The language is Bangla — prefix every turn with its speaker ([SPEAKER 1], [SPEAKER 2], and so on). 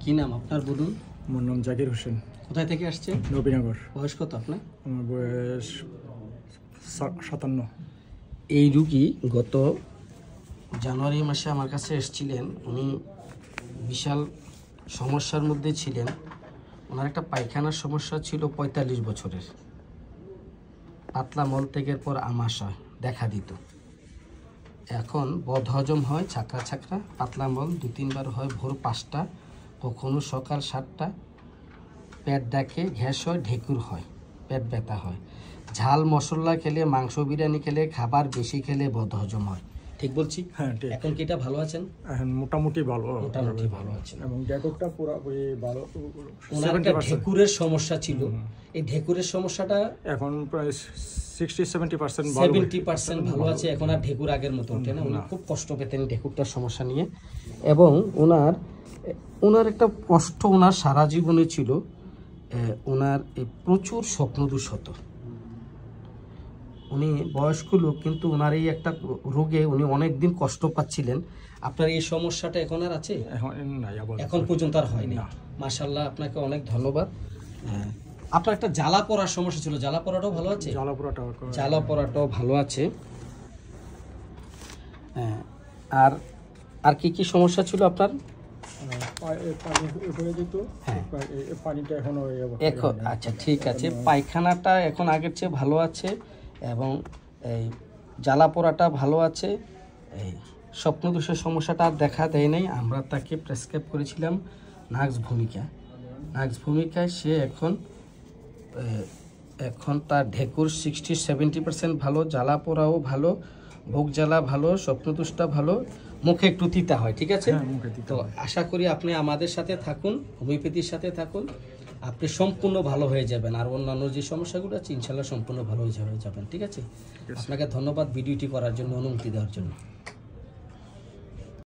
[SPEAKER 1] কি নাম আপনার বলুন?
[SPEAKER 2] আমার নাম জাকির হোসেন।
[SPEAKER 1] কোথায় থেকে আসছেন?
[SPEAKER 2] নবীনগর।
[SPEAKER 1] বয়স কত আপনার?
[SPEAKER 2] আমার বয়স 57।
[SPEAKER 1] এই রুগী গত জানুয়ারি মাসে আমার কাছে এসেছিলেন। উনি বিশাল সমস্যার মধ্যে ছিলেন। ওনার একটা পায়খানার সমস্যা ছিল 45 বছরের। পাতলা মলত্যাগের পর আমাশয় দেখা দিত। এখন বদহজম হয়, ছাকরা ছাকরা, পাতলা মল 2-3 বার হয় ভোর 5টা, কখনো সকাল 7টা। পেট ডাকে, গ্যাস হয়, ঢেকুর হয়, পেট ব্যথা হয়। ঝাল মশলা খেলে, মাংস বিরিয়ানি খেলে, খাবার বেশি খেলে বদহজম হয়। ঠিক বলছি?
[SPEAKER 2] হ্যাঁ ঠিক।
[SPEAKER 1] এখন কি এটা ভালো আছেন?
[SPEAKER 2] এখন মোটামুটি ভালো।
[SPEAKER 1] মোটামুটি ভালো আছেন।
[SPEAKER 2] এবং ডেকোরটা পুরোপুরি ভালো।
[SPEAKER 1] ওনার একটা ঢেকুরের সমস্যা ছিল। এই ঢেকুরের সমস্যাটা
[SPEAKER 2] এখন প্রায় 60-70% ভালো।
[SPEAKER 1] 70% ভালো আছে। এখন আর ঢেকুর আগের মতো ওঠে না। উনি খুব কষ্ট পেতেন ঢেকুরটার সমস্যা নিয়ে। এবং ওনার একটা কষ্ট ওনার সারা জীবনে ছিল। ওনার প্রচুর স্বপ্নদোষ হতো। উনি বয়স্ক লোক, কিন্তু ওনার এই একটা রোগে উনি অনেক দিন কষ্ট পাচ্ছিলেন। আপনার এই সমস্যাটা এখন আর আছে? এখন পর্যন্ত আর হয়নি। মাশাআল্লাহ, আপনাকে অনেক ধন্যবাদ। আপনার একটা জ্বালা পড়ার সমস্যা ছিল, জ্বালা পড়াটাও ভালো আছে? জ্বালা পড়াটাও ভালো আছে। হ্যাঁ, আর কি কি সমস্যা ছিল আপনার? এখন আচ্ছা ঠিক আছে, পায়খানাটা এখন আগের চেয়ে ভালো আছে এবং এই জ্বালা পোড়াটা ভালো আছে। এই স্বপ্নদোষের সমস্যাটা আর দেখা দেয় নাই। আমরা তাকে প্রেসক্রাইব করেছিলাম নাক্স ভূমিকায়। সে এখন তার ঢেকুর 60-70% ভালো, জ্বালা পোড়াও ভালো, ভোগ জ্বালা ভালো, স্বপ্নদোষটা ভালো, মুখে একটু তিতা হয়। ঠিক আছে? তো আশা করি আপনি আমাদের সাথে থাকুন, হোমিওপ্যাথির সাথে থাকুন, আপনি সম্পূর্ণ ভালো হয়ে যাবেন। আর অন্যান্য যে সমস্যাগুলো আছে ইনশাল্লাহ সম্পূর্ণ ভালো হয়ে যাবেন। ঠিক আছে? আপনাকে ধন্যবাদ ভিডিওটি করার জন্য, অনুমতি দেওয়ার জন্য।